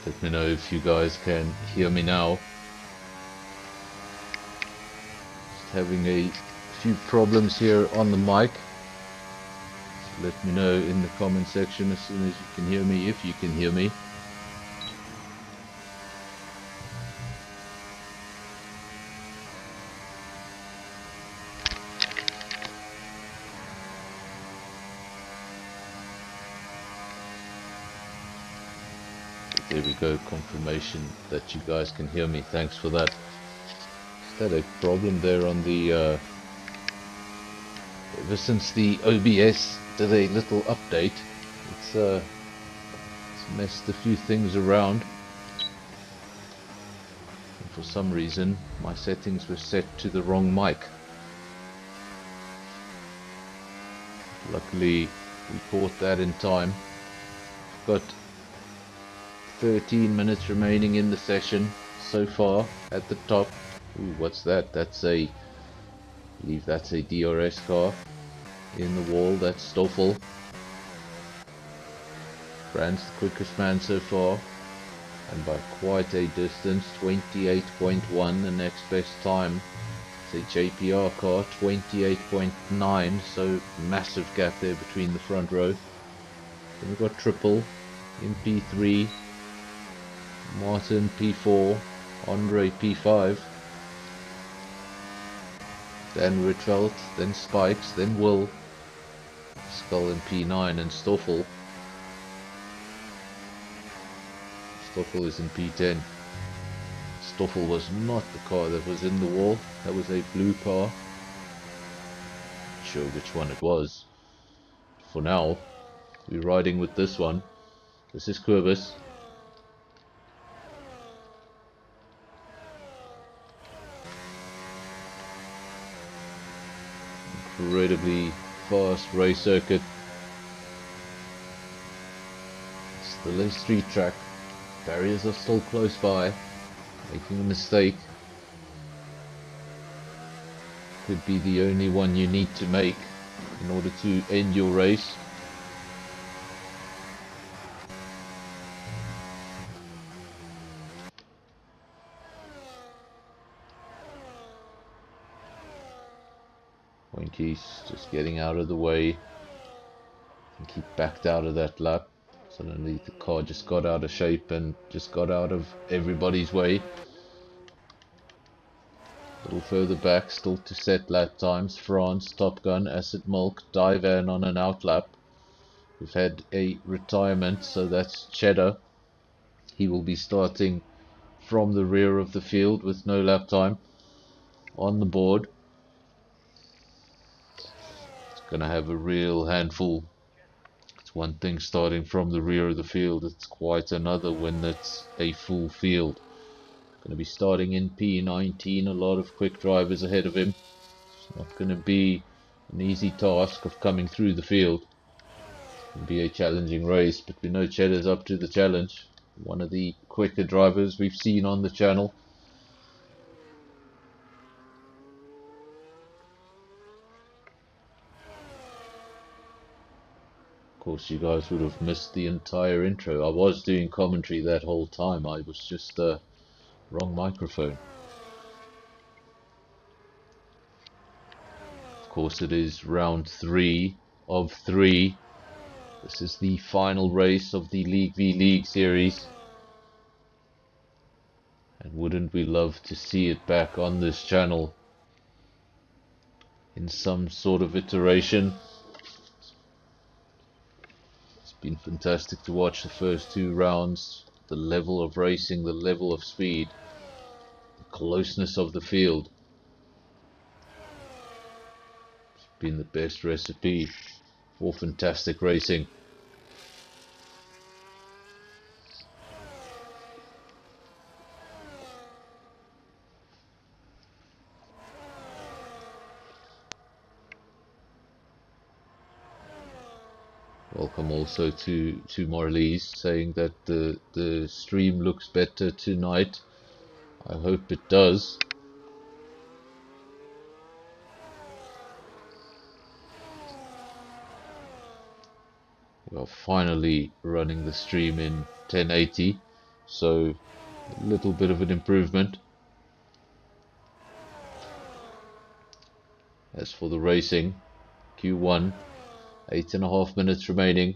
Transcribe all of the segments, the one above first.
Let me know if you guys can hear me now. Just having a few problems here on the mic. So let me know in the comment section as soon as you can hear me, if you can hear me. There we go, confirmation that you guys can hear me. Thanks for that. Just had a problem there on the ever since the OBS did a little update, it's messed a few things around, and for some reason my settings were set to the wrong mic. Luckily we caught that in time. Got 13 minutes remaining in the session so far at the top. Ooh, what's that? That's I believe that's a DRS car in the wall. That's Stoffel. Fran's the quickest man so far, and by quite a distance, 28.1. The next best time is a JPR car, 28.9, so massive gap there between the front row. Then we've got Triple in P3, Martin P4, Andre P5, then Rietveld, then Spikes, then Will, Skull in P9, and Stoffel. Stoffel is in P10. Stoffel was not the car that was in the wall, that was a blue car. Not sure which one it was. For now, we're riding with this one. This is Quibus. Incredibly fast race circuit. Still a street track. Barriers are still close by. Making a mistake could be the only one you need to make in order to end your race. Winky's just getting out of the way. I think he backed out of that lap. Suddenly the car just got out of shape and just got out of everybody's way. A little further back, still to set lap times. France, Top Gun, Acid Milk, Divan on an outlap. We've had a retirement, so that's Cheddar. He will be starting from the rear of the field with no lap time on the board. It's going to have a real handful. It's one thing starting from the rear of the field, it's quite another when it's a full field. Going to be starting in P19, a lot of quick drivers ahead of him. It's not going to be an easy task of coming through the field. It'll be a challenging race, but we know Cheddar's up to the challenge. One of the quicker drivers we've seen on the channel. Of course, you guys would have missed the entire intro. I was doing commentary that whole time. I was just wrong microphone. Of course, it is round 3 of 3. This is the final race of the League v League series. And wouldn't we love to see it back on this channel in some sort of iteration. It's been fantastic to watch the first 2 rounds. The level of racing, the level of speed, the closeness of the field. It's been the best recipe for fantastic racing. Welcome also to Marlies, saying that the stream looks better tonight. I hope it does. We are finally running the stream in 1080, so a little bit of an improvement. As for the racing, Q1, 8.5 minutes remaining.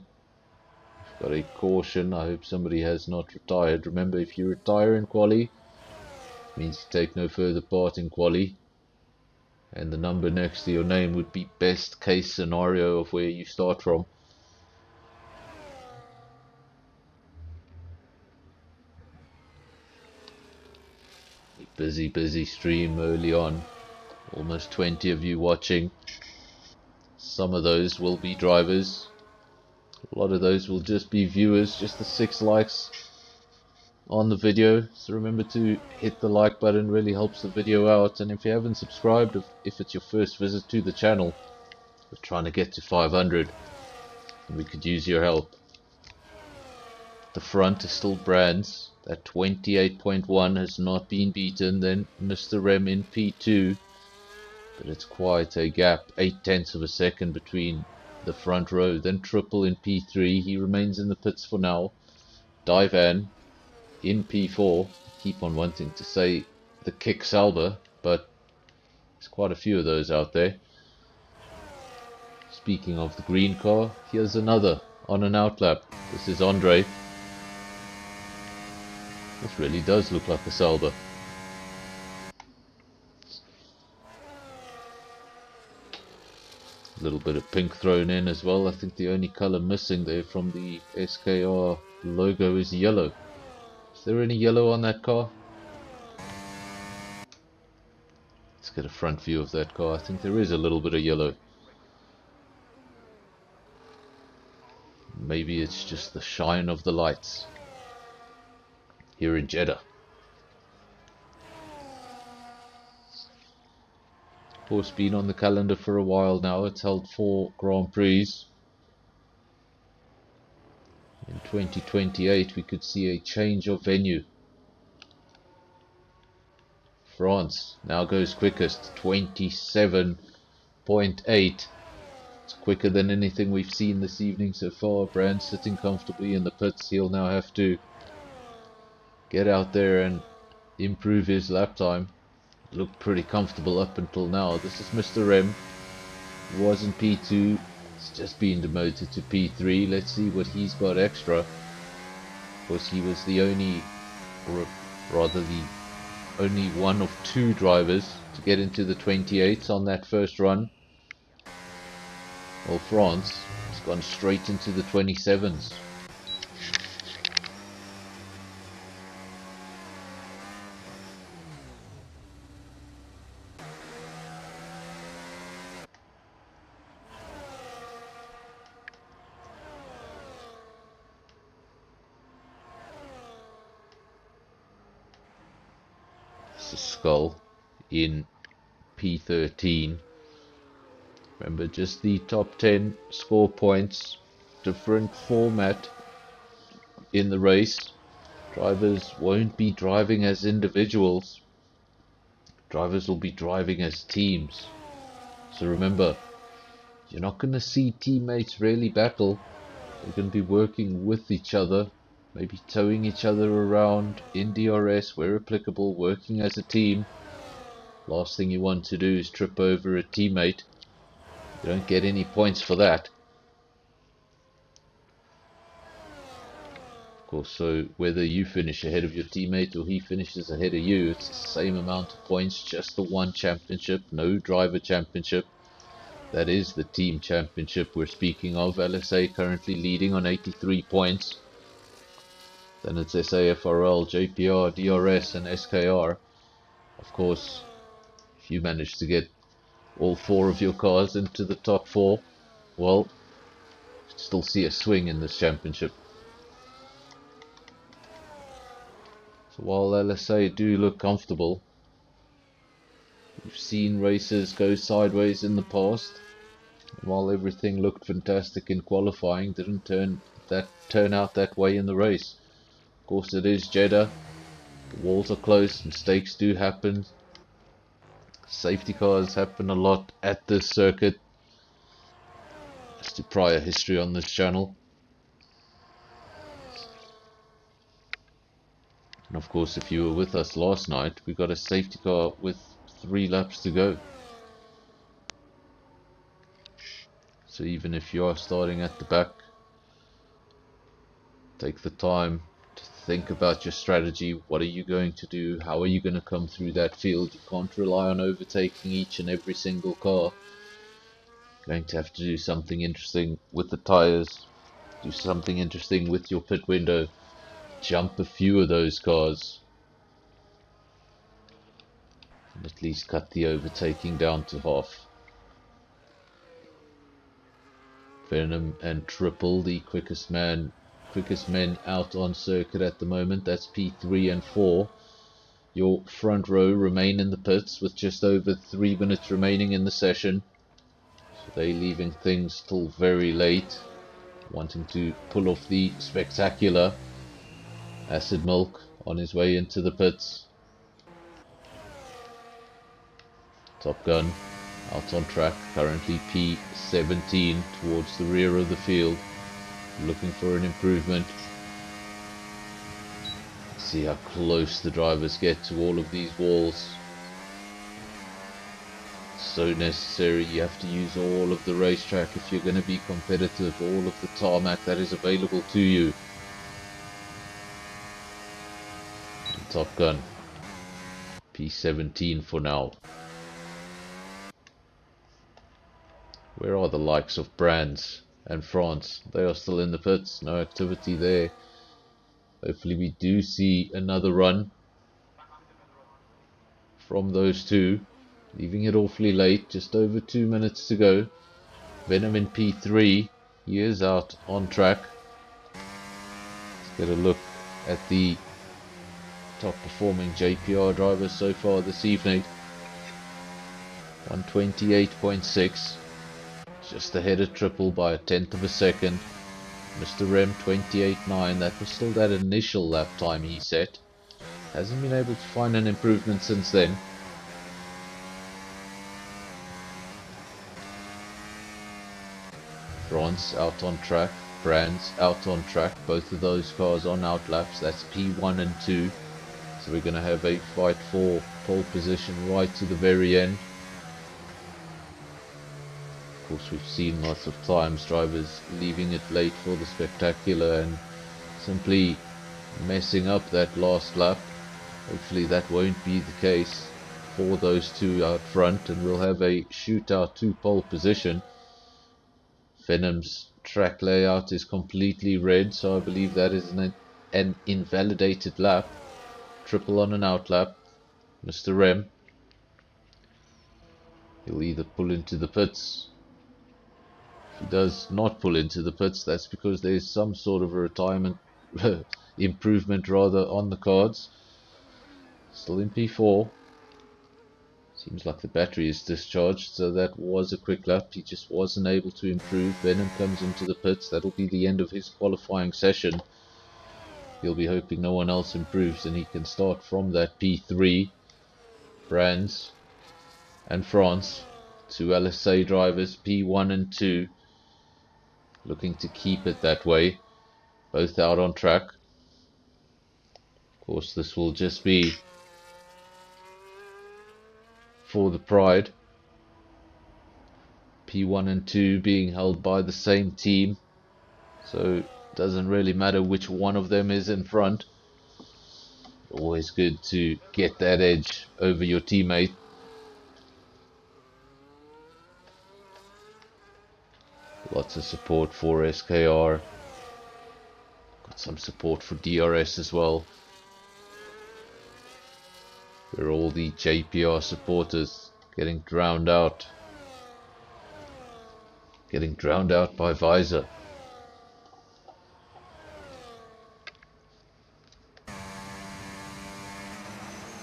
Got a caution. I hope somebody has not retired. Remember, if you retire in quali, it means you take no further part in quali, and the number next to your name would be best case scenario of where you start from. Busy stream early on. Almost 20 of you watching. Some of those will be drivers. A lot of those will just be viewers. Just the 6 likes on the video. So remember to hit the like button. Really helps the video out. And if you haven't subscribed, if it's your first visit to the channel, we're trying to get to 500. And we could use your help. The front is still Brands. That 28.1 has not been beaten. Then Mr. Rem in P2. But it's quite a gap, 0.8 of a second between the front row. Then Triple in P3, he remains in the pits for now. Divan in P4, keep on wanting to say the Kick Salva, but there's quite a few of those out there. Speaking of the green car, here's another on an outlap. This is Andre. This really does look like a Salva. A little bit of pink thrown in as well. I think the only color missing there from the SKR logo is yellow. Is there any yellow on that car? Let's get a front view of that car. I think there is a little bit of yellow. Maybe it's just the shine of the lights here in Jeddah. Of course, been on the calendar for a while now. It's held 4 Grand Prix. In 2028 we could see a change of venue. France now goes quickest, 27.8. It's quicker than anything we've seen this evening so far. Brand sitting comfortably in the pits. He'll now have to get out there and improve his lap time. Looked pretty comfortable up until now. This is Mr. M. Was in P2. It's just been demoted to P3. Let's see what he's got extra. Of course, he was the only, or rather the only one of 2 drivers to get into the 28s on that first run. Well, France has gone straight into the 27s. Skull in P13. Remember, just the top 10 score points, different format in the race. Drivers won't be driving as individuals. Drivers will be driving as teams. So remember, you're not going to see teammates really battle. They're going to be working with each other, maybe towing each other around in DRS where applicable, working as a team. Last thing you want to do is trip over a teammate. You don't get any points for that. Of course, so whether you finish ahead of your teammate or he finishes ahead of you, it's the same amount of points, just the one championship, no driver championship. That is the team championship we're speaking of. LSA currently leading on 83 points. Then it's SAFRL, JPR, DRS and SKR. Of course, if you manage to get all 4 of your cars into the top 4, well, you still see a swing in this championship. So while LSA do look comfortable, we've seen races go sideways in the past. And while everything looked fantastic in qualifying, didn't turn out that way in the race. Of course, it is Jeddah. The walls are close. Mistakes do happen. Safety cars happen a lot at this circuit. Just to prior history on this channel. Of course, if you were with us last night, we got a safety car with 3 laps to go. So even if you are starting at the back, take the time to think about your strategy. What are you going to do? How are you going to come through that field? You can't rely on overtaking each and every single car. Going to have to do something interesting with the tires, do something interesting with your pit window, jump a few of those cars, and at least cut the overtaking down to half. Venom and Triple, the quickest men out on circuit at the moment. That's P3 and 4. Your front row remain in the pits with just over 3 minutes remaining in the session. So they're leaving things till very late, wanting to pull off the spectacular. Acid Milk on his way into the pits. Top Gun out on track, currently P17 towards the rear of the field, looking for an improvement. See how close the drivers get to all of these walls. So necessary. You have to use all of the racetrack if you're going to be competitive, all of the tarmac that is available to you. And Top Gun P17 for now. Where are the likes of Brands and France? They are still in the pits, no activity there. Hopefully we do see another run from those two. Leaving it awfully late, just over 2 minutes to go. Venom in P3, he is out on track. Let's get a look at the top performing JPR drivers so far this evening. 128.6, just ahead of Triple by a tenth of a second. Mr. Rem 28.9, that was still that initial lap time he set. Hasn't been able to find an improvement since then. France out on track, Brands out on track, both of those cars on out laps. That's P1 and 2. So we're going to have a fight for pole position right to the very end. Of course, we've seen lots of times drivers leaving it late for the spectacular and simply messing up that last lap. Hopefully that won't be the case for those two out front, and we'll have a shootout to pole position. Venom's track layout is completely red, so I believe that is an invalidated lap. Triple on an out lap. Mr. Rem, he'll either pull into the pits. If he does not pull into the pits, that's because there's some sort of a retirement improvement rather on the cards. Still in P4. Seems like the battery is discharged, so that was a quick lap. He just wasn't able to improve. Venom comes into the pits. That'll be the end of his qualifying session. He'll be hoping no one else improves and he can start from that P3. Brands and France, two LSA drivers, P1 and 2, looking to keep it that way. Both out on track. Of course, this will just be for the pride. P1 and 2 being held by the same team, so it doesn't really matter which one of them is in front. Always good to get that edge over your teammate. Lots of support for SKR. Got some support for DRS as well. We're all the JPR supporters getting drowned out. Getting drowned out by Visor.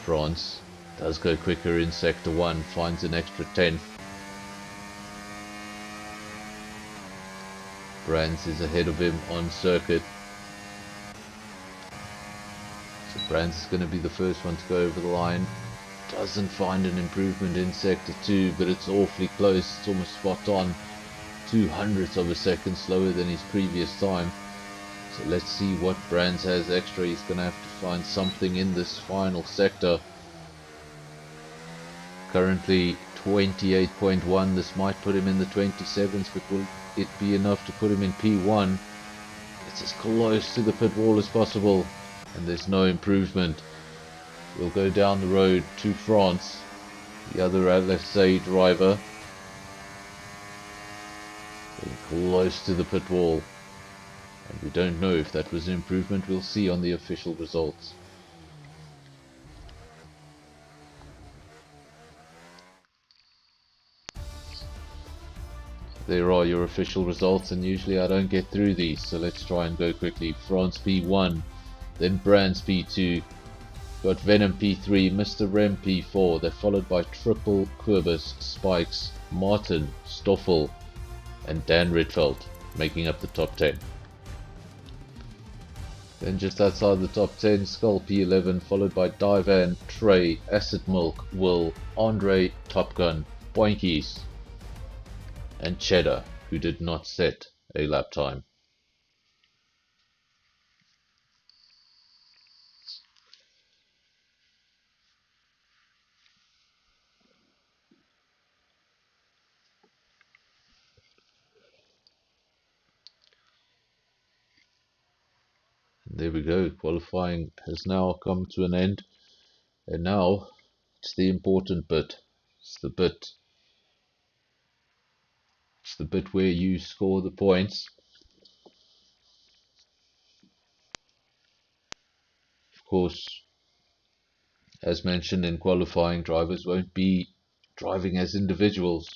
France does go quicker in Sector 1, finds an extra 10th. Brands is ahead of him on circuit. So Brands is going to be the first one to go over the line. Doesn't find an improvement in Sector 2, but it's awfully close. It's almost spot on. 0.02 of a second slower than his previous time. So let's see what Brands has extra. He's going to have to find something in this final sector. Currently 28.1. This might put him in the 27s, but will it be enough to put him in P1? It's as close to the pit wall as possible, and there's no improvement. We'll go down the road to France. The other LSA driver getting close to the pit wall, and we don't know if that was an improvement. We'll see on the official results. There are your official results, and usually I don't get through these, so let's try and go quickly. France P1, then Brands P2, got Venom P3, Mr. Rem P4. They're followed by Triple, Quibus, Spikes, Martin, Stoffel, and Dan Ritfeld, making up the top 10. Then just outside the top 10, Skull P11, followed by Divan, Trey, Acid Milk, Will, Andre, Top Gun, Boinkies, and Cheddar, who did not set a lap time. There we go, qualifying has now come to an end, and now it's the important bit. It's the bit where you score the points. Of course, as mentioned in qualifying, drivers won't be driving as individuals.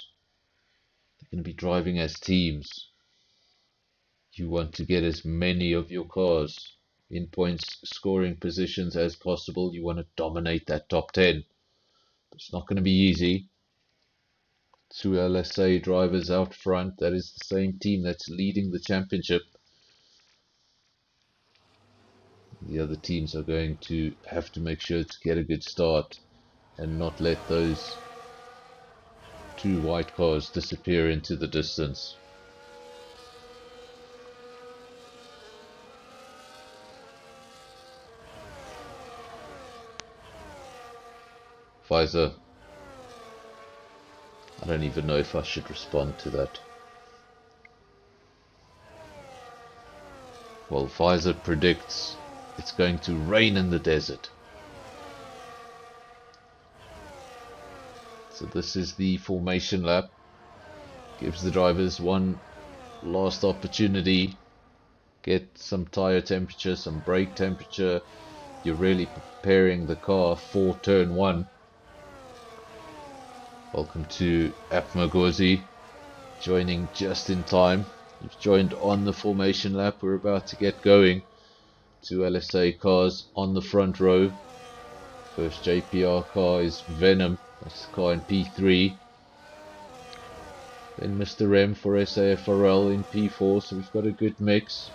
They're going to be driving as teams. You want to get as many of your cars in points scoring positions as possible. You want to dominate that top 10. It's not going to be easy. Two LSA drivers out front. That is the same team that's leading the championship. The other teams are going to have to make sure to get a good start and not let those two white cars disappear into the distance. Pfizer. I don't even know if I should respond to that. Well, Pfizer predicts it's going to rain in the desert. So this is the formation lap. Gives the drivers one last opportunity. Get some tire temperature, some brake temperature. You're really preparing the car for turn 1. Welcome to Apmagozi, joining just in time. You've joined on the formation lap. We're about to get going. Two LSA cars on the front row. First JPR car is Venom. That's the car in P3. Then Mr. M for SAFRL in P4. So we've got a good mix.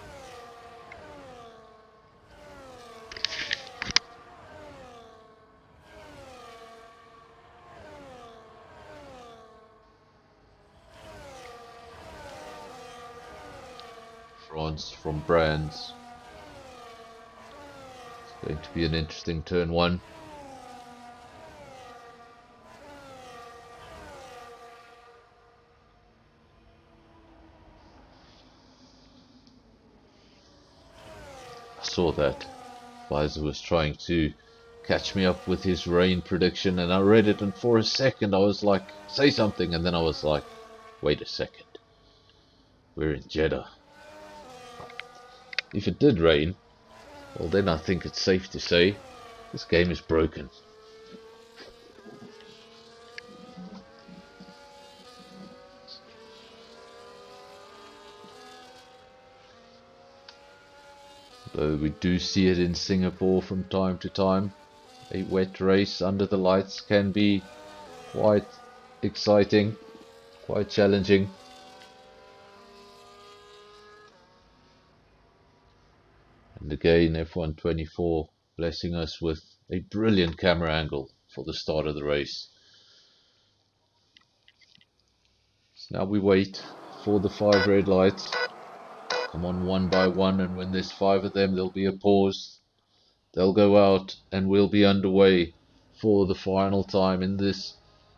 France from Brands. It's going to be an interesting turn 1. I saw that Pfizer was trying to catch me up with his rain prediction, and I read it, and for a second I was like, say something, and then I was like, wait a second, we're in Jeddah. If it did rain, well then I think it's safe to say this game is broken. Though we do see it in Singapore from time to time. A wet race under the lights can be quite exciting, quite challenging. And again, F124 blessing us with a brilliant camera angle for the start of the race. So now we wait for the 5 red lights. Come on one by one, and when there's 5 of them, there'll be a pause. They'll go out, and we'll be underway for the final time in this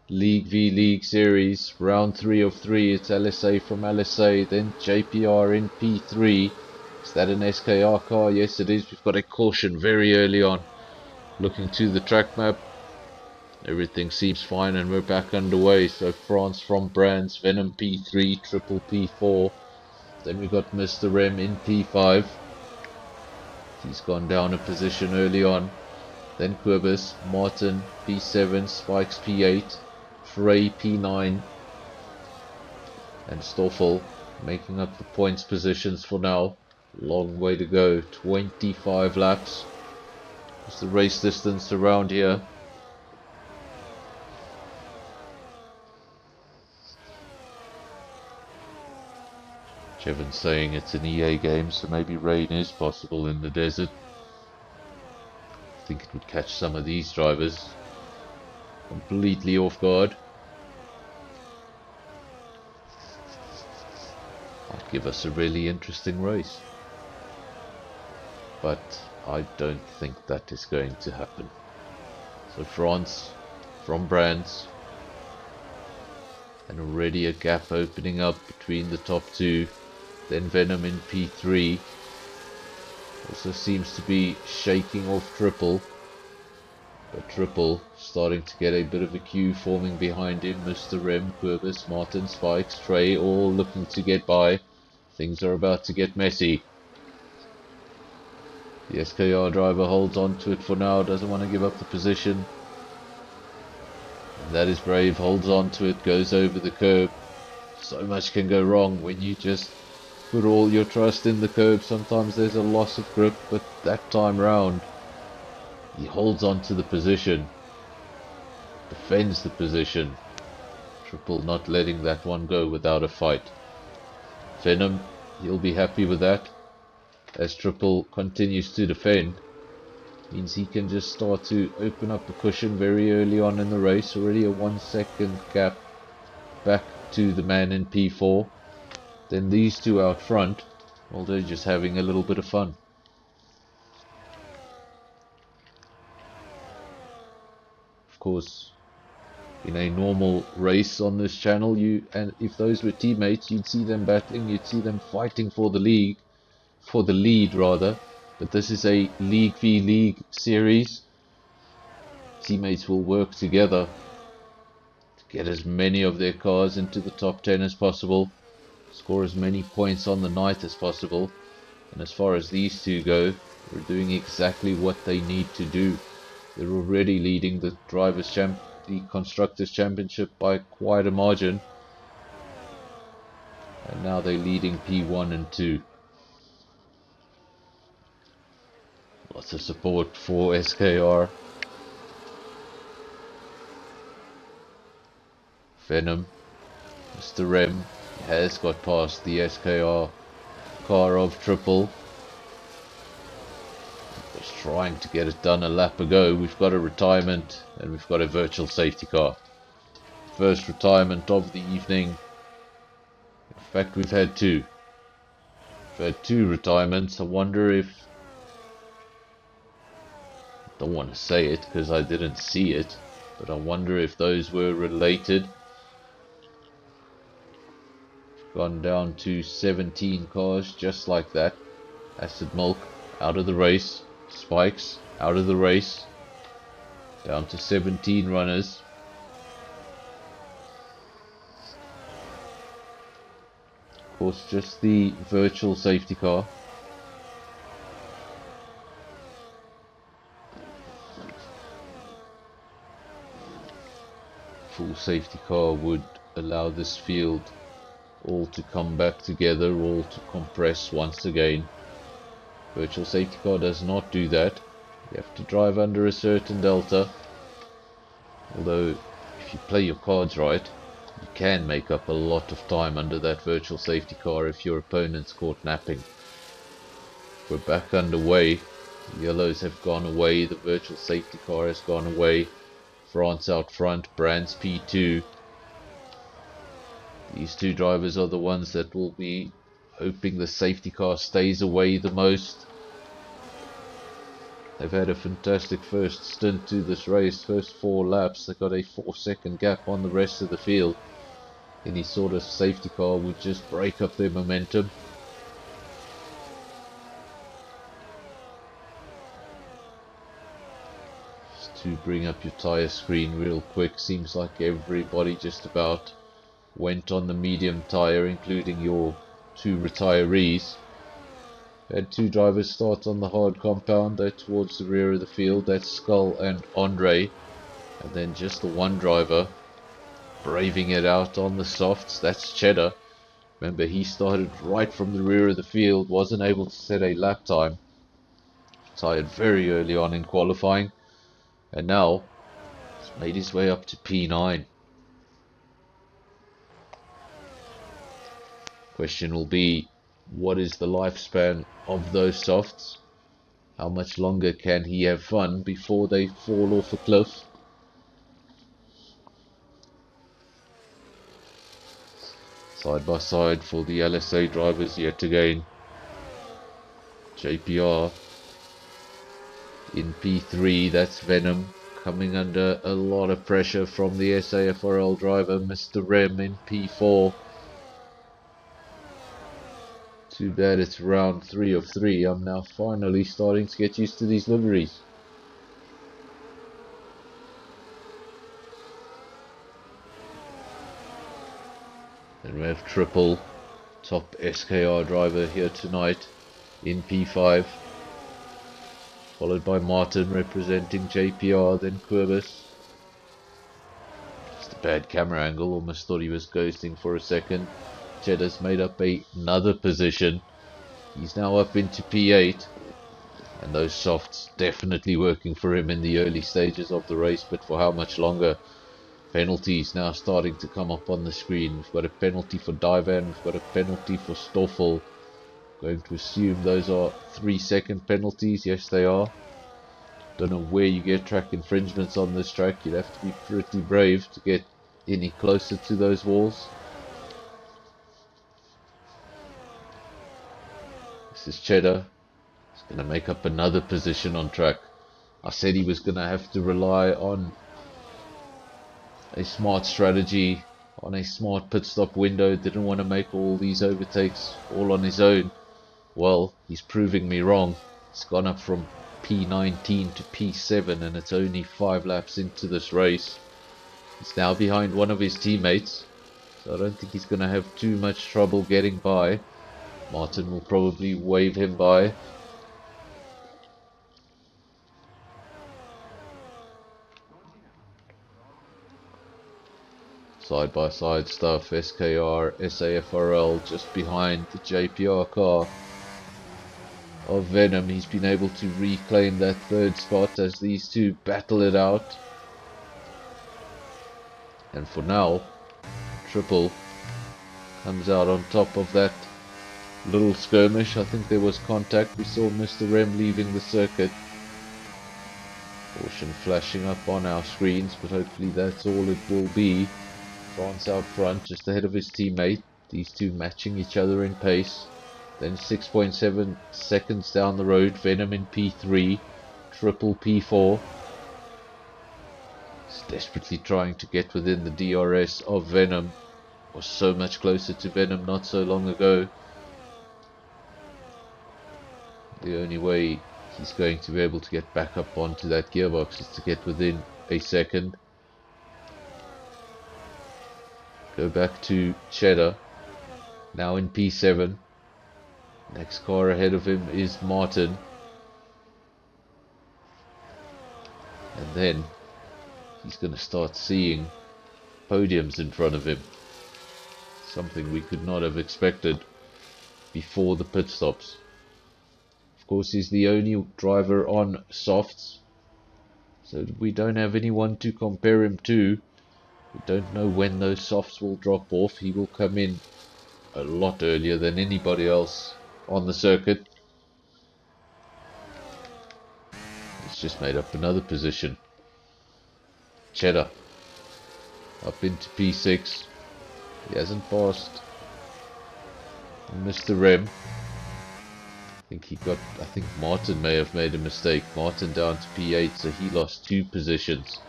League v League series. Round 3 of 3. It's LSA from LSA, then JPR in P3. Is that an SKR car? Yes, it is. We've got a caution very early on. Looking to the track map, everything seems fine, and we're back underway. So France from Brands, Venom P3, Triple P4. Then we got Mr. M in P5. He's gone down a position early on. Then Quibus, Martin P7, Spikes P8, Frey P9, and Stoffel making up the points positions for now. Long way to go, 25 laps. What's the race distance around here? Chevin's saying it's an EA game, so maybe rain is possible in the desert. I think it would catch some of these drivers completely off guard. Might give us a really interesting race. But I don't think that is going to happen. So France from Brands. And already a gap opening up between the top 2. Then Venom in P3. Also seems to be shaking off Triple. But Triple starting to get a bit of a queue forming behind him. Mr. Rem, Quibus, Martin, Spikes, Trey all looking to get by. Things are about to get messy. The SKR driver holds on to it for now, doesn't want to give up the position. And that is brave, holds on to it, goes over the curb. So much can go wrong when you just put all your trust in the curb. Sometimes there's a loss of grip, but that time round, he holds on to the position, defends the position. Triple not letting that one go without a fight. Venom, he'll be happy with that, as Triple continues to defend. Means he can just start to open up a cushion very early on in the race. Already a 1 second gap back to the man in P4. Then these two out front, well, they're just having a little bit of fun. Of course, in a normal race on this channel, and if those were teammates, you'd see them battling, you'd see them fighting for the lead rather. But this is a League v League series. Teammates will work together to get as many of their cars into the top 10 as possible, score as many points on the night as possible. And as far as these two go, they're doing exactly what they need to do. They're already leading the Constructors' Championship by quite a margin. And now they're leading P1 and 2. Lots of support for SKR. Venom, Mr. Rem, has got past the SKR car of Triple. Was trying to get it done a lap ago. We've got a retirement and we've got a virtual safety car. First retirement of the evening. In fact, we've had 2. We've had 2 retirements. I wonder if... I don't want to say it because I didn't see it, but I wonder if those were related. Gone down to 17 cars just like that. Acid Milk out of the race. Spikes out of the race. Down to 17 runners. Of course, just the virtual safety car. Full safety car would allow this field all to come back together, all to compress once again. Virtual safety car does not do that. You have to drive under a certain delta. Although, if you play your cards right, you can make up a lot of time under that virtual safety car if your opponent's caught napping. We're back underway. The yellows have gone away. The virtual safety car has gone away. France out front. Brands P2. These two drivers are the ones that will be hoping the safety car stays away the most. They've had a fantastic first stint to this race. First 4 laps, they got a 4-second gap on the rest of the field. Any sort of safety car would just break up their momentum. Just to bring up your tyre screen real quick, seems like everybody just about went on the medium tyre, including your 2 retirees. Had 2 drivers start on the hard compound. They're towards the rear of the field. That's Skull and Andre. And then just the 1 driver braving it out on the softs. That's Cheddar. Remember, he started right from the rear of the field. Wasn't able to set a lap time. Retired very early on in qualifying. And now he's made his way up to P9. Question will be, what is the lifespan of those softs? How much longer can he have fun before they fall off a cliff? Side by side for the LSA drivers yet again. JPR in P3, that's Venom, coming under a lot of pressure from the SAFRL driver, Mr. Rem, in P4. Too bad it's round 3 of 3. I'm now finally starting to get used to these liveries. Then we have Triple, top SKR driver here tonight, in P5. Followed by Martin representing JPR, then Quibus. Just a bad camera angle, almost thought he was ghosting for a second. Cheddar's made up another position. He's now up into P8. And those softs definitely working for him in the early stages of the race, but for how much longer? Penalties now starting to come up on the screen. We've got a penalty for Divan, we've got a penalty for Stoffel. Going to assume those are 3-second penalties. Yes, they are. Don't know where you get track infringements on this track. You'd have to be pretty brave to get any closer to those walls. This is Cheddar. He's going to make up another position on track. I said he was going to have to rely on a smart strategy, on a smart pit stop window. Didn't want to make all these overtakes all on his own. Well, he's proving me wrong. It's gone up from P19 to P7 and it's only 5 laps into this race. He's now behind one of his teammates, so I don't think he's going to have too much trouble getting by. Martin will probably wave him by. Side by side stuff, SKR, SAFRL just behind the JPR car of Venom. He's been able to reclaim that 3rd spot as these two battle it out. And for now, Triple comes out on top of that little skirmish. I think there was contact. We saw Mr. Rem leaving the circuit. Caution flashing up on our screens, but hopefully that's all it will be. France out front, just ahead of his teammate. These two matching each other in pace. Then 6.7 seconds down the road, Venom in P3, Triple P4. He's desperately trying to get within the DRS of Venom. Was so much closer to Venom not so long ago. The only way he's going to be able to get back up onto that gearbox is to get within a second. Go back to Cheddar, now in P7. Next car ahead of him is Martin. And then he's going to start seeing podiums in front of him. Something we could not have expected before the pit stops. Of course, he's the only driver on softs, so we don't have anyone to compare him to. We don't know when those softs will drop off. He will come in a lot earlier than anybody else on the circuit. He's just made up another position. Cheddar up into P6. He hasn't passed Mr. Rem. I think Martin may have made a mistake. Martin down to P8, so he lost 2 positions.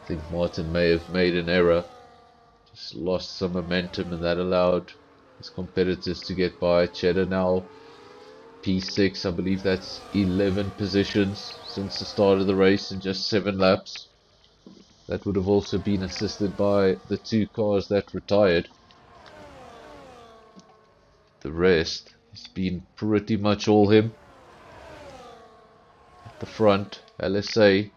I think Martin may have made an error. Just lost some momentum, and that allowed his competitors to get by. Cheddar now P6, I believe that's 11 positions since the start of the race in just 7 laps. That would have also been assisted by the 2 cars that retired. The rest has been pretty much all him. At the front, LSA,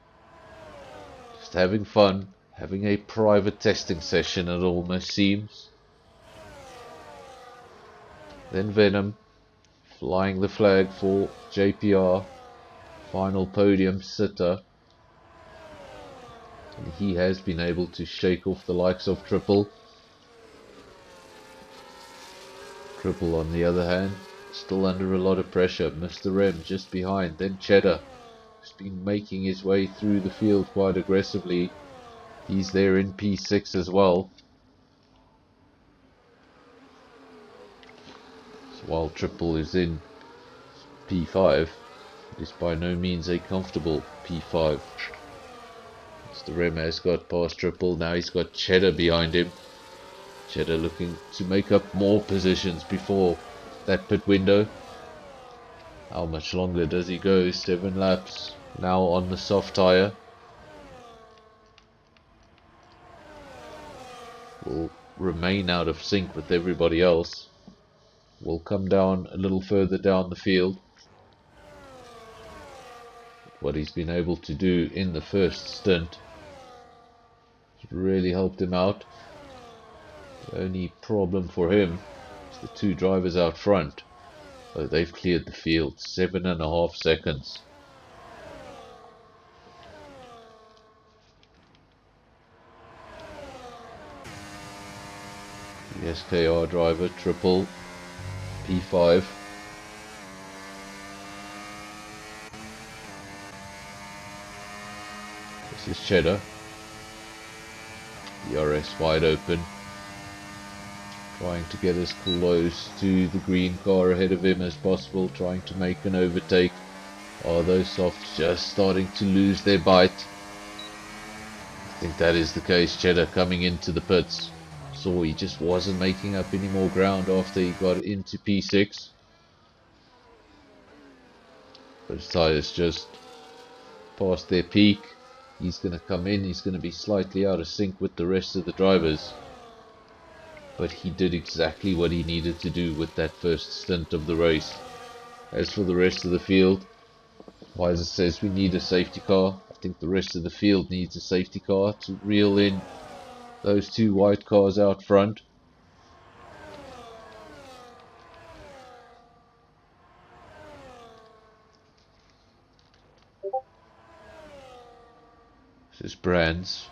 just having fun, having a private testing session, it almost seems. Then Venom, flying the flag for JPR, final podium sitter. And he has been able to shake off the likes of Triple. Triple, on the other hand, still under a lot of pressure. Mr. Rem just behind. Then Cheddar, who's been making his way through the field quite aggressively. He's there in P6 as well. So while Triple is in P5, it is by no means a comfortable P5. Mr. Rem has got past Triple. Now he's got Cheddar behind him. Cheddar looking to make up more positions before that pit window. How much longer does he go? 7 laps now on the soft tyre. Will remain out of sync with everybody else. Will come down a little further down the field. What he's been able to do in the first stint really helped him out. The only problem for him is the 2 drivers out front. So they've cleared the field, 7.5 seconds. The SKR driver, Triple, P5. This is Cheddar. The RS wide open. Trying to get as close to the green car ahead of him as possible. Trying to make an overtake. Are those softs just starting to lose their bite? I think that is the case. Cheddar coming into the pits. Saw he just wasn't making up any more ground after he got into P6. But his tyres just past their peak. He's going to come in. He's going to be slightly out of sync with the rest of the drivers. But he did exactly what he needed to do with that first stint of the race. As for the rest of the field, Weiser says we need a safety car. I think the rest of the field needs a safety car to reel in those 2 white cars out front. This is Brands.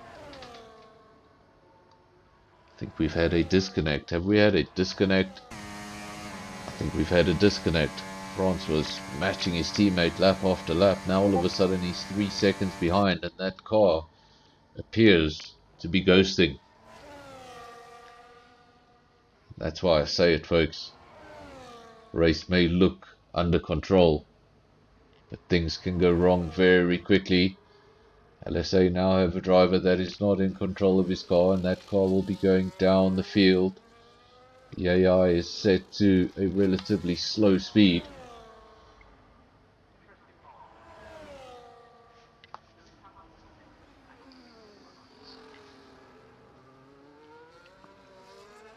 I think we've had a disconnect. Have we had a disconnect? I think we've had a disconnect. France was matching his teammate lap after lap. Now all of a sudden he's 3 seconds behind, and that car appears to be ghosting. That's why I say it, folks. Race may look under control, but things can go wrong very quickly. LSA now have a driver that is not in control of his car, and that car will be going down the field. The AI is set to a relatively slow speed.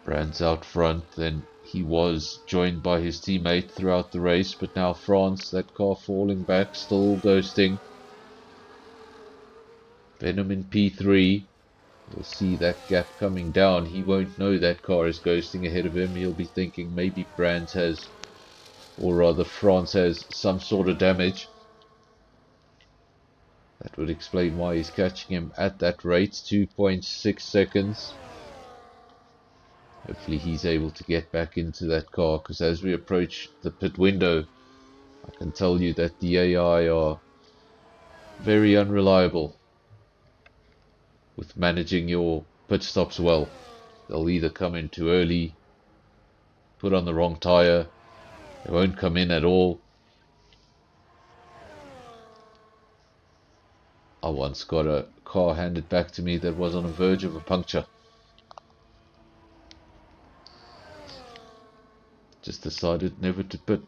Brands out front, then he was joined by his teammate throughout the race, but now France, that car falling back, still ghosting. Venom in P3, you'll see that gap coming down. He won't know that car is ghosting ahead of him. He'll be thinking maybe Brands has, or rather France has, some sort of damage. That would explain why he's catching him at that rate, 2.6 seconds. Hopefully he's able to get back into that car, because as we approach the pit window, I can tell you that the AI are very unreliable with managing your pit stops well. They'll either come in too early, put on the wrong tire. They won't come in at all. I once got a car handed back to me that was on the verge of a puncture. Just decided never to pit.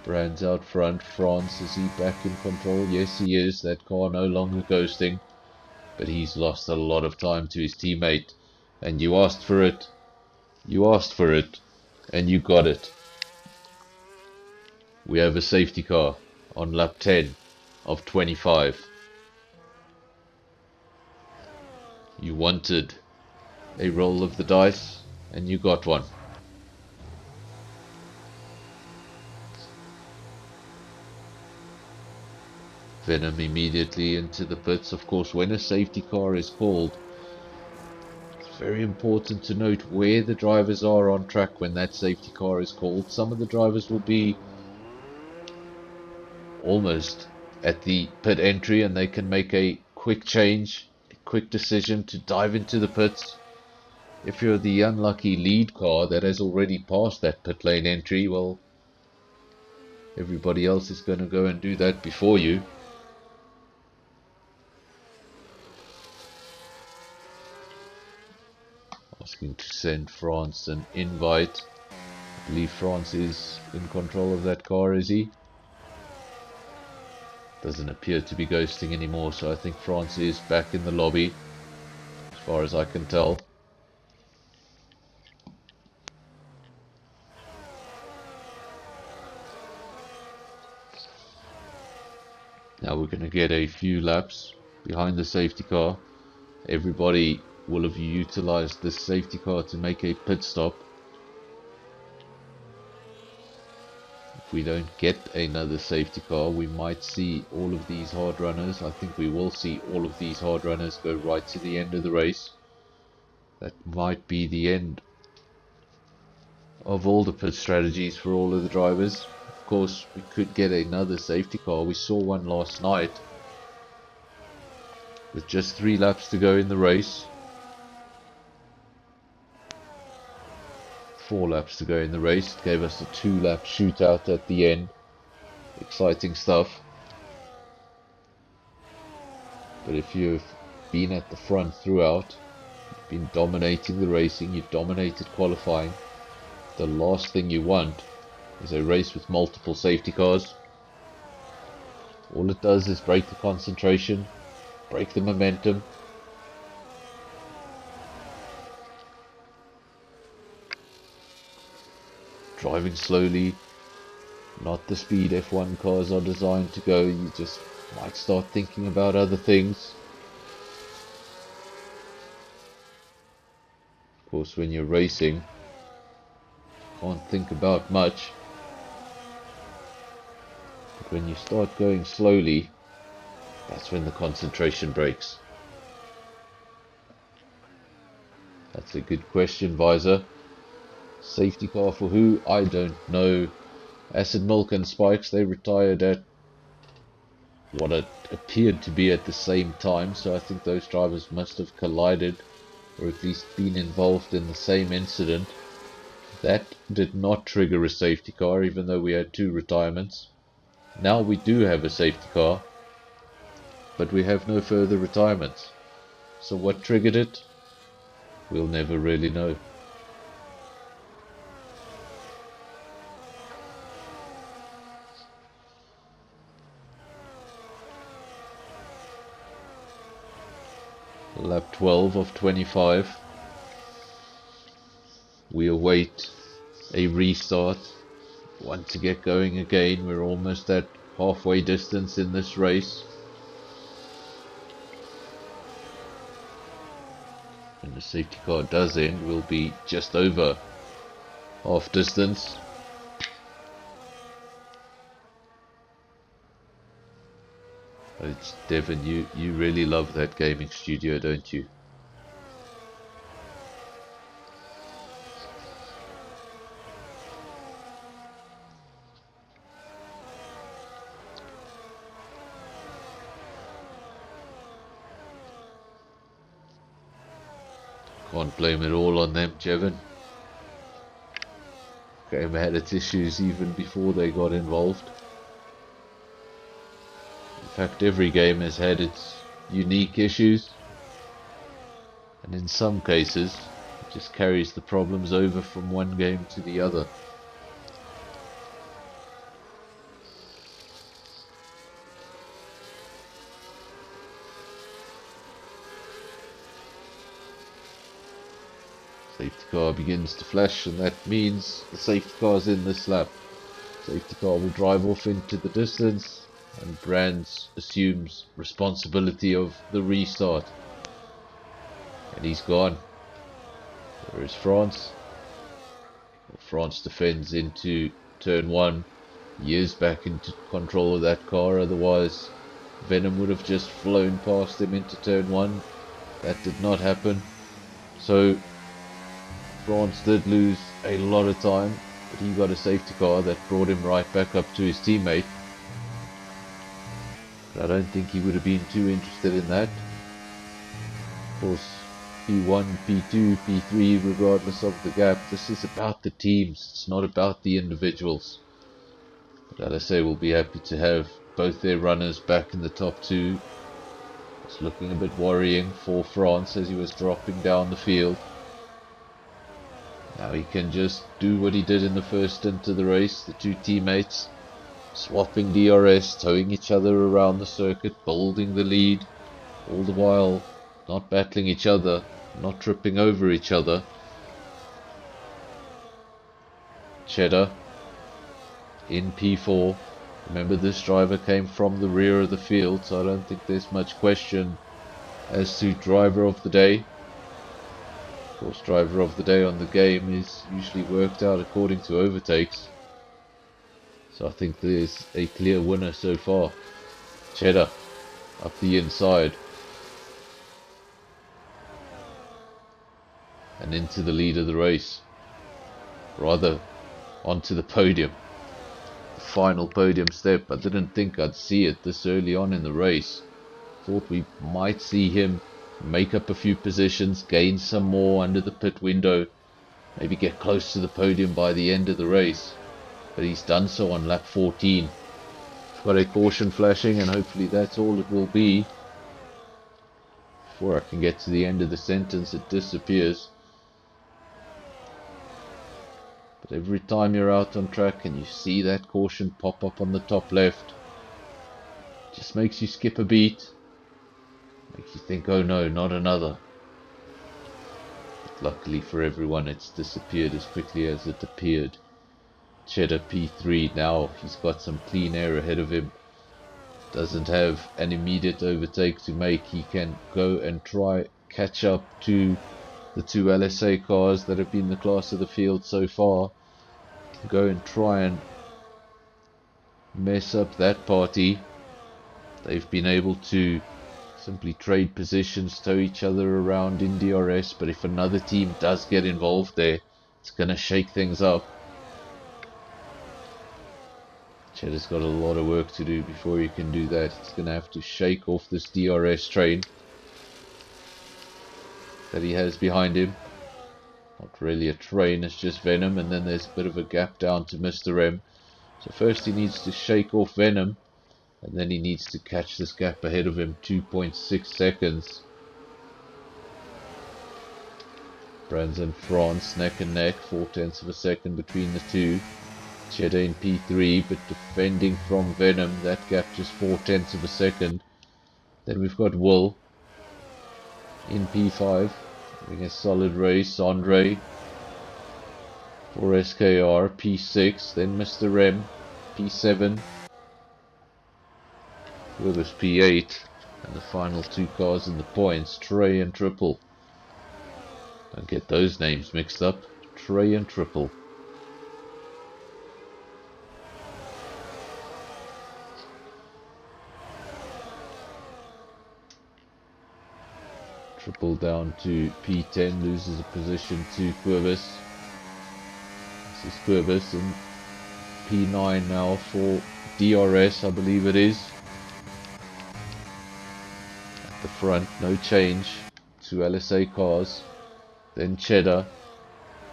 Brand's out front. France, is he back in control? Yes, he is. That car no longer ghosting. But he's lost a lot of time to his teammate. And you asked for it. You asked for it. And you got it. We have a safety car on lap 10 of 25. You wanted a roll of the dice, and you got one. Venom immediately into the pits. Of course, when a safety car is called, it's very important to note where the drivers are on track when that safety car is called. Some of the drivers will be almost at the pit entry and they can make a quick change, a quick decision to dive into the pits. If you're the unlucky lead car that has already passed that pit lane entry, well, everybody else is going to go and do that before you. Asking to send France an invite. I believe France is in control of that car, is he? Doesn't appear to be ghosting anymore, so I think France is back in the lobby, as far as I can tell. Now we're going to get a few laps behind the safety car. Everybody will have utilized this safety car to make a pit stop. If we don't get another safety car, we might see all of these hard runners. I think we will see all of these hard runners go right to the end of the race. That might be the end of all the pit strategies for all of the drivers. Of course, we could get another safety car. We saw one last night with just 3 laps to go in the race. 4 laps to go in the race. It gave us a 2-lap shootout at the end. Exciting stuff. But if you've been at the front throughout, you've been dominating the racing, you've dominated qualifying, the last thing you want is a race with multiple safety cars. All it does is break the concentration, break the momentum. Driving slowly, not the speed F1 cars are designed to go. You just might start thinking about other things. Of course, when you're racing, you can't think about much. But when you start going slowly, that's when the concentration breaks. That's a good question, Visor. Safety car for who? I don't know. Acid Milk and Spikes, they retired at what it appeared to be at the same time, so I think those drivers must have collided or at least been involved in the same incident. That did not trigger a safety car, even though we had 2 retirements. Now we do have a safety car, but we have no further retirements. So what triggered it? We'll never really know. Lap 12 of 25. We await a restart. Want to get going again. We're almost at halfway distance in this race. When the safety car does end, we'll be just over half distance. It's Devon, you really love that gaming studio, don't you? Can't blame it all on them, Jevon. Game had its issues even before they got involved. In fact, every game has had its unique issues, and in some cases it just carries the problems over from one game to the other. Safety car begins to flash, and that means the safety car's in this lap. Safety car will drive off into the distance, and Brands assumes responsibility of the restart. And he's gone. There is France. Well, France defends into turn 1. He is back into control of that car, otherwise Venom would have just flown past him into turn 1. That did not happen. So France did lose a lot of time, but he got a safety car that brought him right back up to his teammate. But I don't think he would have been too interested in that. Of course, P1, P2, P3, regardless of the gap, this is about the teams, it's not about the individuals. But LSA will be happy to have both their runners back in the top 2. It's looking a bit worrying for France as he was dropping down the field. Now he can just do what he did in the first stint of the race, the two teammates swapping DRS, towing each other around the circuit, building the lead, all the while not battling each other, not tripping over each other. Cheddar in P4. Remember, this driver came from the rear of the field, so I don't think there's much question as to driver of the day. Of course, driver of the day on the game is usually worked out according to overtakes, so I think there's a clear winner so far. Cheddar up the inside and into the lead of the race, rather onto the podium, the final podium step. I didn't think I'd see it this early on in the race. Thought we might see him make up a few positions, gain some more under the pit window, maybe get close to the podium by the end of the race, but he's done so on lap 14. Got a caution flashing, and hopefully that's all it will be. Before I can get to the end of the sentence, it disappears. But every time you're out on track and you see that caution pop up on the top left, it just makes you skip a beat. Makes you think, oh no, not another. But luckily for everyone, it's disappeared as quickly as it appeared. Cheddar P3, now he's got some clean air ahead of him. Doesn't have an immediate overtake to make. He can go and try catch up to the two LSA cars that have been the class of the field so far. Go and try and mess up that party. They've been able to simply trade positions, tow each other around in DRS, but if another team does get involved there, it's going to shake things up. Cheddar's got a lot of work to do before he can do that. He's going to have to shake off this DRS train that he has behind him. Not really a train, it's just Venom, and then there's a bit of a gap down to Mr. M. So first he needs to shake off Venom, and then he needs to catch this gap ahead of him, 2.6 seconds. Brands and France neck and neck, 0.4 of a second between the two. Cheddar in P3, but defending from Venom, that gap just 0.4 of a second. Then we've got Will in P5, having a solid race. Andre for SKR, P6, then Mr. M, P7. Whoever's P8, and the final two cars in the points, Trey and Triple. Don't get those names mixed up, Trey and Triple. Triple down to P10, loses a position to Quibus. This is Quibus, and P9 now for DRS, I believe it is. At the front, no change to LSA cars. Then Cheddar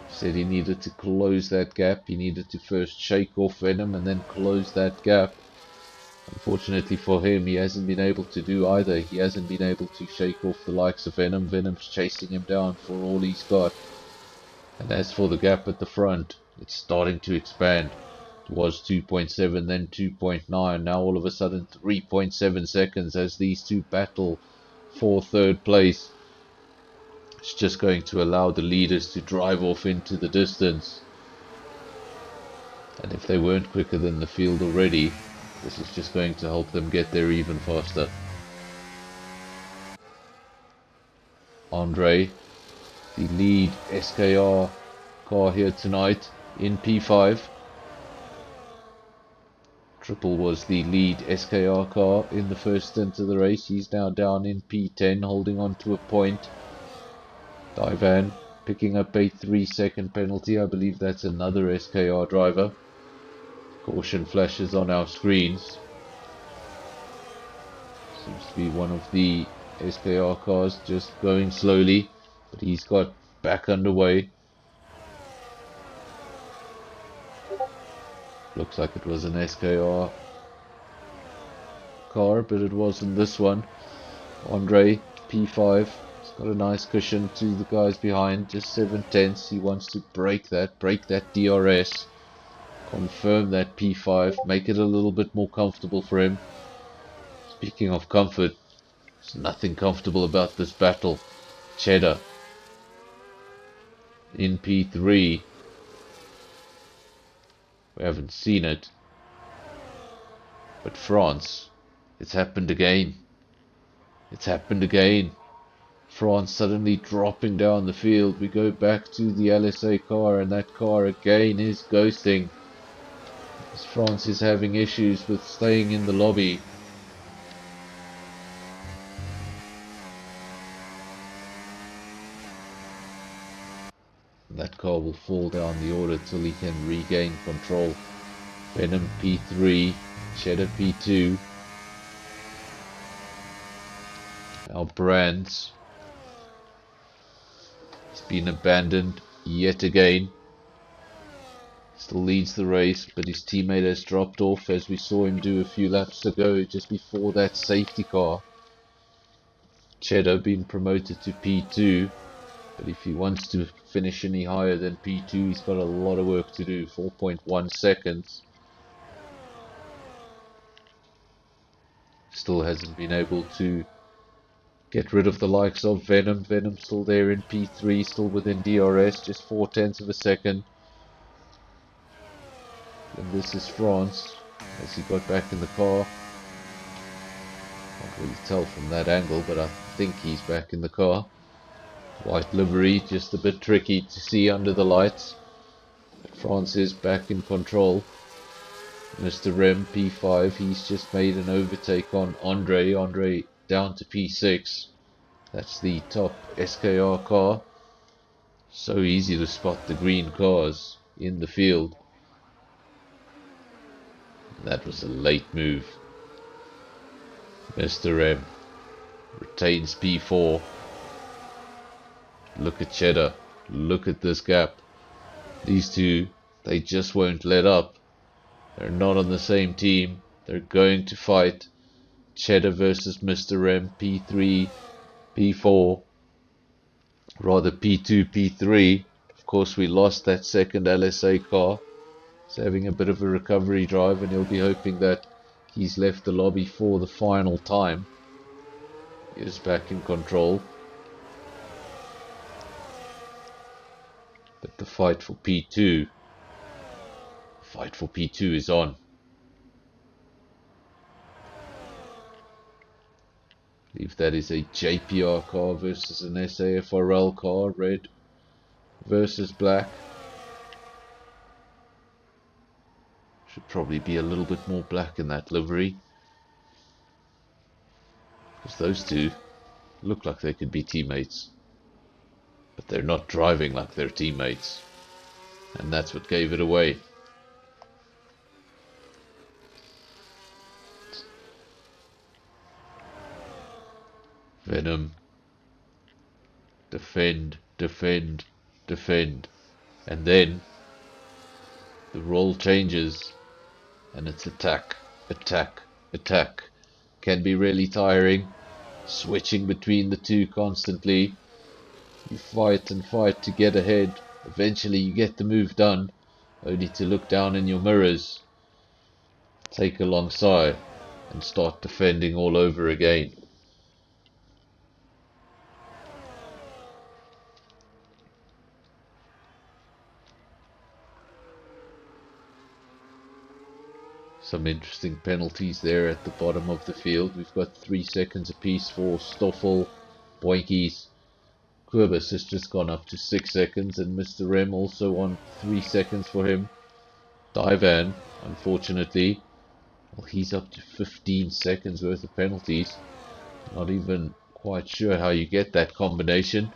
said he needed to close that gap. He needed to first shake off Venom and then close that gap. Unfortunately for him, he hasn't been able to do either. He hasn't been able to shake off the likes of Venom. Venom's chasing him down for all he's got. And as for the gap at the front, it's starting to expand. It was 2.7, then 2.9. Now all of a sudden 3.7 seconds as these two battle for third place. It's just going to allow the leaders to drive off into the distance. And if they weren't quicker than the field already, this is just going to help them get there even faster. Andre, the lead SKR car here tonight in P5. Triple was the lead SKR car in the first stint of the race. He's now down in P10, holding on to a point. Divan picking up a 3-second penalty. I believe that's another SKR driver. Caution flashes on our screens. Seems to be one of the SKR cars just going slowly, but he's got back underway. Looks like it was an SKR car, but it wasn't this one. Andre, P5, he's got a nice cushion to the guys behind, just 7/10. He wants to break that DRS, confirm that P5, make it a little bit more comfortable for him. Speaking of comfort, there's nothing comfortable about this battle. Cheddar in P3. We haven't seen it, but France, it's happened again. It's happened again. France suddenly dropping down the field. We go back to the LSA car, and that car again is ghosting. As France is having issues with staying in the lobby. That car will fall down the order till he can regain control. Venom P3, Cheddar P2. Our Brands. He's been abandoned yet again. Still leads the race, but his teammate has dropped off, as we saw him do a few laps ago, just before that safety car. Cheddar being promoted to P2. But if he wants to finish any higher than P2, he's got a lot of work to do. 4.1 seconds. Still hasn't been able to get rid of the likes of Venom. Venom still there in P3, still within DRS, just 0.4 of a second. And this is France, as he got back in the car. Can't really tell from that angle, but I think he's back in the car. White livery, just a bit tricky to see under the lights. France is back in control. Mr. Rem, P5, he's just made an overtake on Andre. Andre down to P6. That's the top SKR car. So easy to spot the green cars in the field. That was a late move. Mr. M retains P4. Look at Cheddar. Look at this gap. These two, they just won't let up. They're not on the same team. They're going to fight. Cheddar versus Mr. M. P3, P4. Rather P2, P3. Of course, we lost that second LSA car. He's having a bit of a recovery drive, and he'll be hoping that he's left the lobby for the final time. He is back in control. But the fight for P2 is on. I believe that is a JPR car versus an SAFRL car. Red versus black. Should probably be a little bit more black in that livery, because those two look like they could be teammates, but they're not driving like they're teammates, and that's what gave it away. Venom, defend, defend, defend. And then the role changes and it's attack, attack, attack. Can be really tiring, switching between the two constantly. You fight and fight to get ahead. Eventually you get the move done, only to look down in your mirrors, take a long sigh, and start defending all over again. Some interesting penalties there at the bottom of the field. We've got 3 seconds apiece for Stoffel, Boinkies. Quibus has just gone up to 6 seconds, and Mr. Rem also on 3 seconds for him. Divan, unfortunately, well, he's up to 15 seconds worth of penalties. Not even quite sure how you get that combination.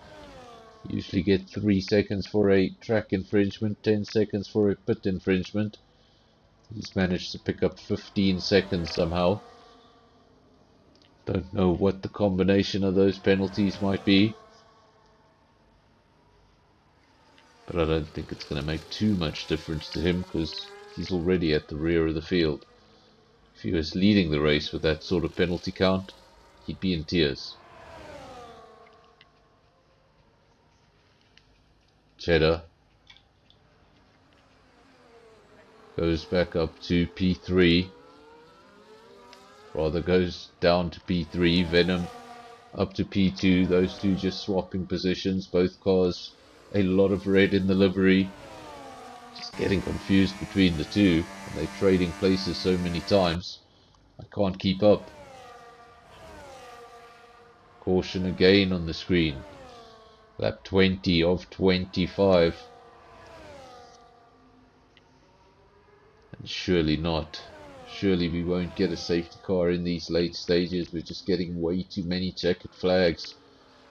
You usually get 3 seconds for a track infringement, 10 seconds for a pit infringement. He's managed to pick up 15 seconds somehow. Don't know what the combination of those penalties might be, but I don't think it's going to make too much difference to him because he's already at the rear of the field. If he was leading the race with that sort of penalty count, he'd be in tears. Cheddar goes back up to P3. Rather goes down to P3. Venom up to P2. Those two just swapping positions. Both cars a lot of red in the livery. Just getting confused between the two. And they're trading places so many times. I can't keep up. Caution again on the screen. Lap 20 of 25. And surely not. Surely we won't get a safety car in these late stages. We're just getting way too many checkered flags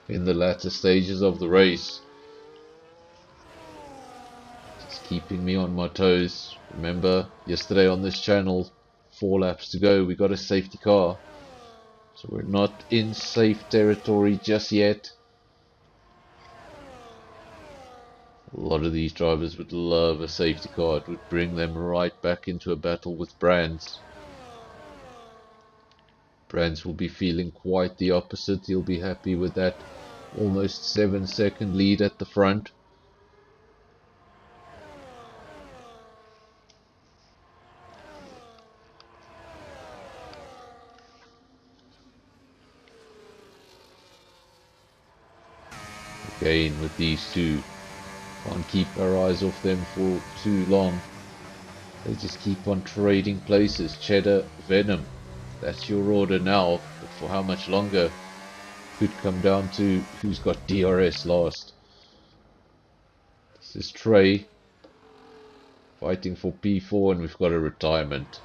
in the latter stages of the race. Just keeping me on my toes. Remember, yesterday on this channel, 4 laps to go, we got a safety car. So we're not in safe territory just yet. A lot of these drivers would love a safety car. It would bring them right back into a battle with Brands. Brands will be feeling quite the opposite. He'll be happy with that almost 7-second lead at the front. Again with these two. Can't keep our eyes off them for too long. They just keep on trading places. Cheddar, Venom. That's your order now. But for how much longer? Could come down to who's got DRS last. This is Trey fighting for P4, and we've got a retirement.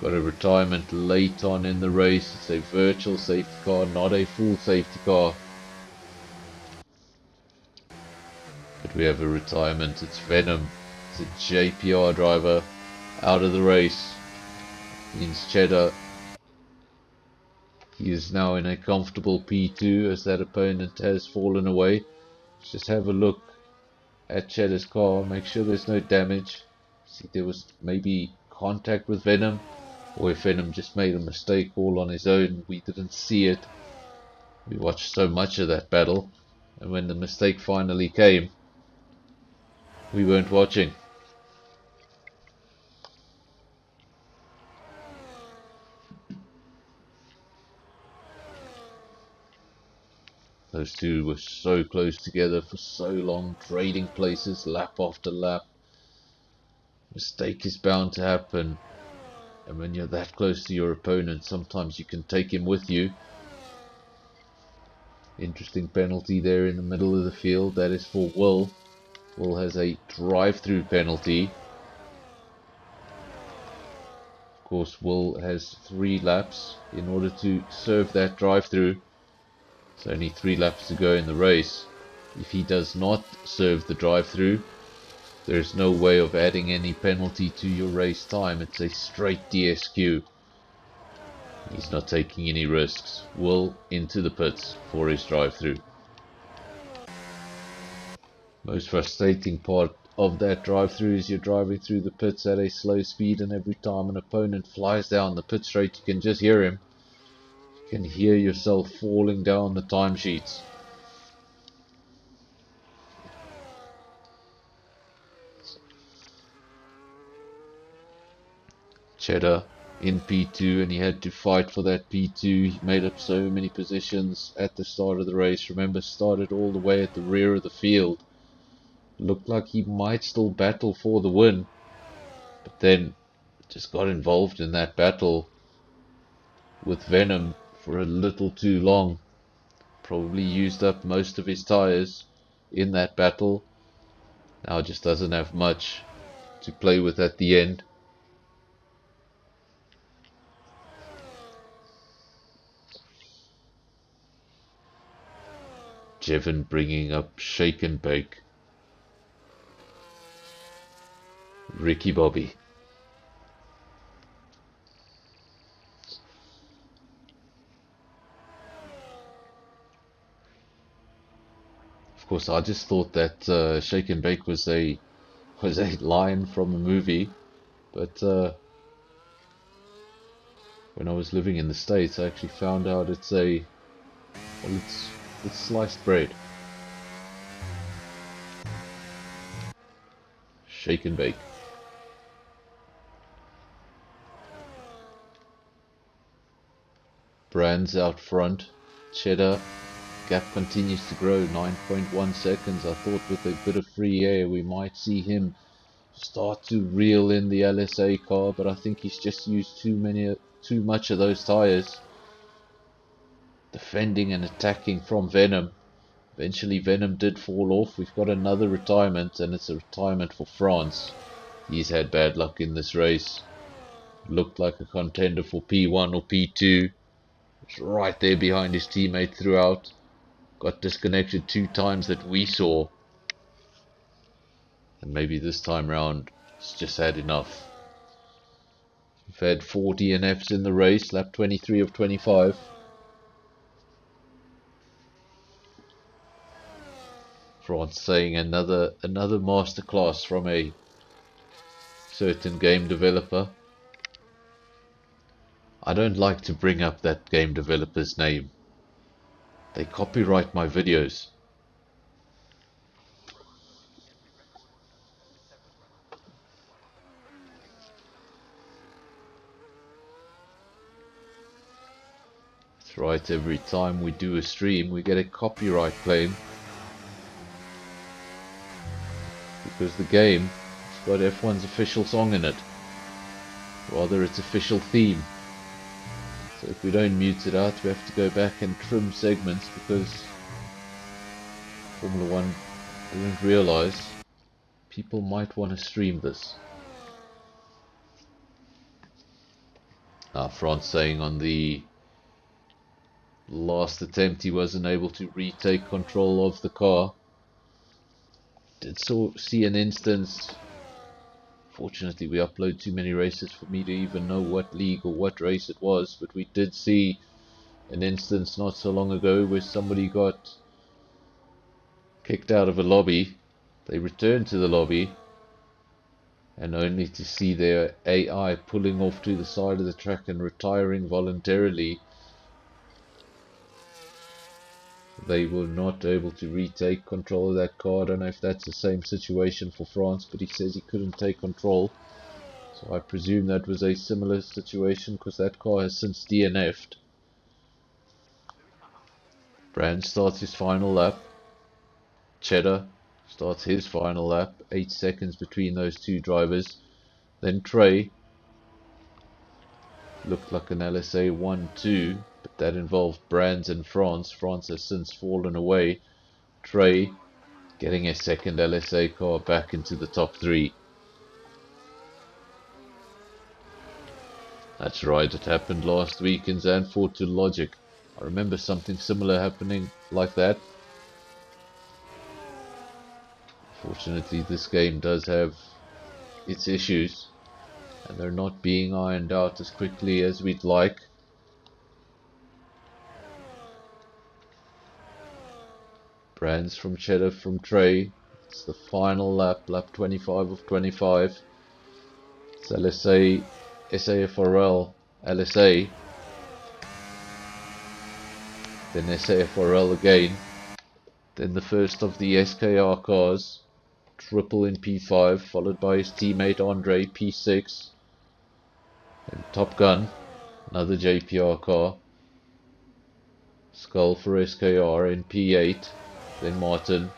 Got a retirement late on in the race. It's a virtual safety car, not a full safety car. But we have a retirement. It's Venom. It's a JPR driver out of the race. Means Cheddar. He is now in a comfortable P2 as that opponent has fallen away. Let's just have a look at Cheddar's car. Make sure there's no damage. See, there was maybe contact with Venom, or if Venom just made a mistake all on his own. We didn't see it. We watched so much of that battle, and when the mistake finally came, we weren't watching. Those two were so close together for so long, trading places lap after lap. Mistake is bound to happen, and when you're that close to your opponent, sometimes you can take him with you. Interesting penalty there in the middle of the field. That is for Will. Will has a drive-through penalty. Of course, Will has 3 laps in order to serve that drive-through. So only 3 laps to go in the race. If he does not serve the drive-through, there's no way of adding any penalty to your race time. It's a straight DSQ. He's not taking any risks. Will into the pits for his drive-through. Most frustrating part of that drive-through is you're driving through the pits at a slow speed, and every time an opponent flies down the pit straight, you can just hear him. You can hear yourself falling down the timesheets. Cheddar in P2, and he had to fight for that P2. He made up so many positions at the start of the race. Remember, started all the way at the rear of the field. Looked like he might still battle for the win, but then just got involved in that battle with Venom for a little too long. Probably used up most of his tires in that battle. Now just doesn't have much to play with at the end. Jevon bringing up Shake and Bake. Ricky Bobby. Of course, I just thought that Shake and Bake was a line from a movie, but when I was living in the States, I actually found out it's sliced bread. Shake and Bake. Brands out front. Cheddar. Gap continues to grow. 9.1 seconds. I thought with a bit of free air we might see him start to reel in the LSA car, but I think he's just used too much of those tires. Defending and attacking from Venom. Eventually Venom did fall off. We've got another retirement, and it's a retirement for France. He's had bad luck in this race. Looked like a contender for P1 or P2. Was right there behind his teammate throughout. Got disconnected 2 times that we saw. And maybe this time round it's just had enough. We've had 4 DNFs in the race, lap 23 of 25. France saying another masterclass from a certain game developer. I don't like to bring up that game developer's name. They copyright my videos. That's right, every time we do a stream we get a copyright claim. Because the game has got F1's official song in it. Rather, its official theme. So if we don't mute it out, we have to go back and trim segments because Formula 1 didn't realize people might want to stream this. France saying on the last attempt he wasn't able to retake control of the car. Did see an instance. Fortunately, we upload too many races for me to even know what league or what race it was, but we did see an instance not so long ago where somebody got kicked out of a lobby. They returned to the lobby, and only to see their AI pulling off to the side of the track and retiring voluntarily. They were not able to retake control of that car. I don't know if that's the same situation for France, but he says he couldn't take control. So I presume that was a similar situation because that car has since DNF'd. Brand starts his final lap. Cheddar starts his final lap. 8 seconds between those two drivers. Then Trey. Looked like an LSA 1-2, but that involved Brands and France. France has since fallen away. Trey getting a second LSA car back into the top 3. That's right, it happened last week in Zandvoort to Logic. I remember something similar happening like that. Fortunately, this game does have its issues, and they're not being ironed out as quickly as we'd like. Brands from Cheddar from Trey. It's the final lap, lap 25 of 25. So let's say SAFRL, LSA, then SAFRL again, then the first of the SKR cars, Triple in P5, followed by his teammate Andre, P6, and Top Gun, another JPR car, Skull for SKR in P8, then Martin,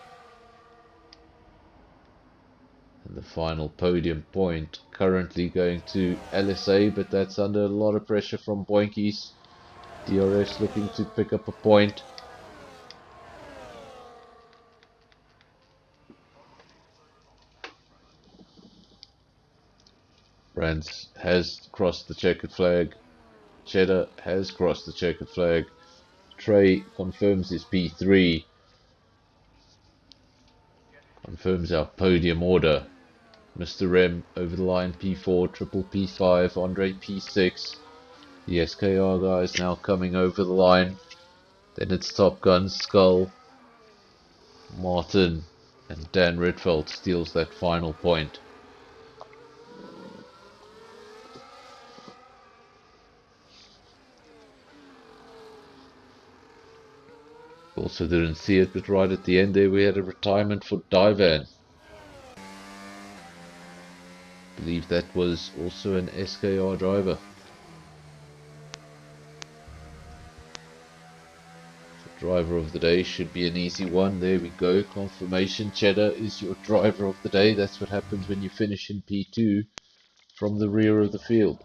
and the final podium point currently going to LSA, but that's under a lot of pressure from Boinkies. DRS looking to pick up a point. Brands has crossed the checkered flag. Cheddar has crossed the checkered flag. Trey confirms his P3. Confirms our podium order. Mr. M over the line P4, Triple P5, Andre P6. The SKR guys now coming over the line. Then it's Top Gun, Skull, Martin, and Dan Redfeld steals that final point. Also didn't see it, but right at the end there we had a retirement for Divan. I believe that was also an SKR driver. So driver of the day should be an easy one. There we go. Confirmation. Cheddar is your driver of the day. That's what happens when you finish in P2 from the rear of the field.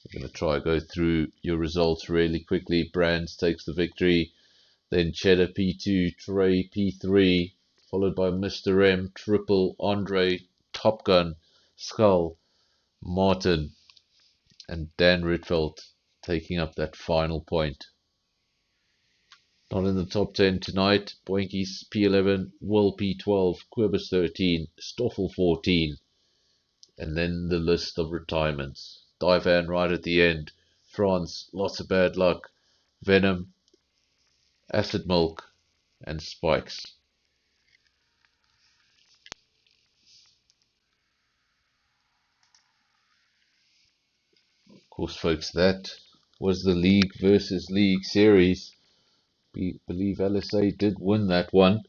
I'm going to try go through your results really quickly. Brands takes the victory. Then Cheddar P2, Trey P3, followed by Mr. M, Triple, Andre, Top Gun, Skull, Martin, and Dan Ritfeld taking up that final point. Not in the top 10 tonight. Boinkies P11, Will P12, Quibus 13, Stoffel 14, and then the list of retirements. Divan right at the end. France, lots of bad luck. Venom, Acid Milk, and Spikes. Of course, folks, that was the League versus League series. I believe LSA did win that one.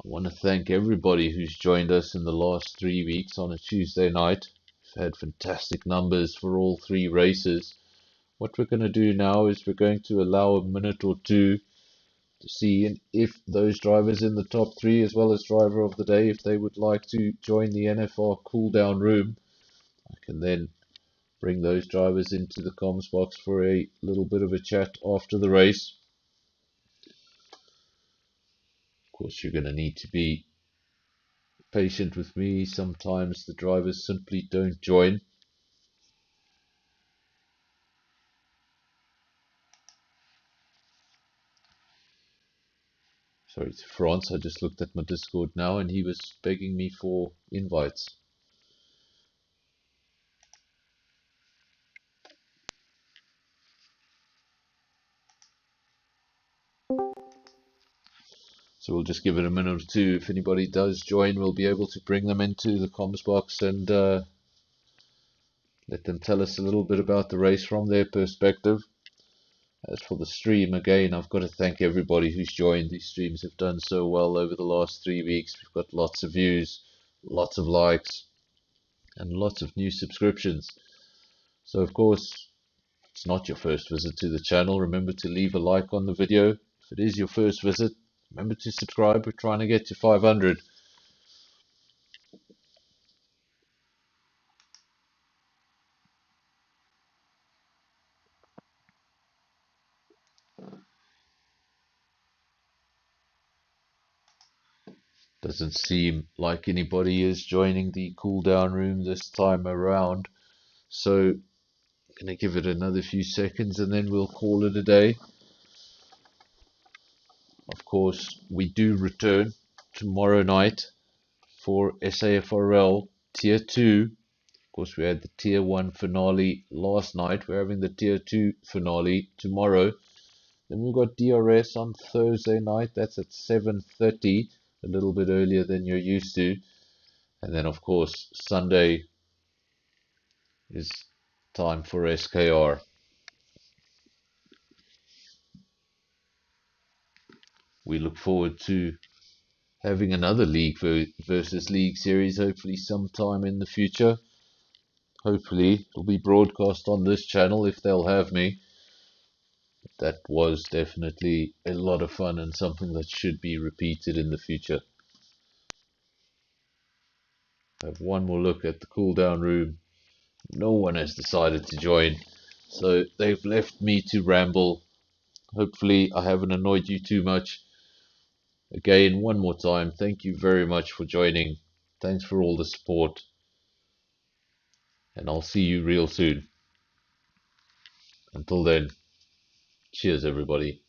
I want to thank everybody who's joined us in the last 3 weeks on a Tuesday night. We've had fantastic numbers for all three races. What we're going to do now is we're going to allow a minute or two to see if those drivers in the top three, as well as driver of the day, if they would like to join the NFR cool down room. I can then bring those drivers into the comms box for a little bit of a chat after the race. Of course, you're going to need to be patient with me. Sometimes the drivers simply don't join. Sorry to France, I just looked at my Discord now and he was begging me for invites. So we'll just give it a minute or two. If anybody does join, we'll be able to bring them into the comms box and let them tell us a little bit about the race from their perspective. As for the stream, again, I've got to thank everybody who's joined. These streams have done so well over the last 3 weeks. We've got lots of views, lots of likes, and lots of new subscriptions. So, of course, it's not your first visit to the channel. Remember to leave a like on the video. If it is your first visit, remember to subscribe. We're trying to get to 500. Doesn't seem like anybody is joining the cool down room this time around. So I'm going to give it another few seconds and then we'll call it a day. Of course, we do return tomorrow night for SAFRL Tier 2. Of course, we had the Tier 1 finale last night. We're having the Tier 2 finale tomorrow. Then we've got DRS on Thursday night. That's at 7:30, a little bit earlier than you're used to. And then, of course, Sunday is time for SKR. We look forward to having another league versus league series, hopefully sometime in the future. Hopefully it'll be broadcast on this channel if they'll have me. That was definitely a lot of fun and something that should be repeated in the future. Have one more look at the cool down room. No one has decided to join, so they've left me to ramble. Hopefully I haven't annoyed you too much. Again, one more time, thank you very much for joining. Thanks for all the support, and I'll see you real soon. Until then, cheers everybody.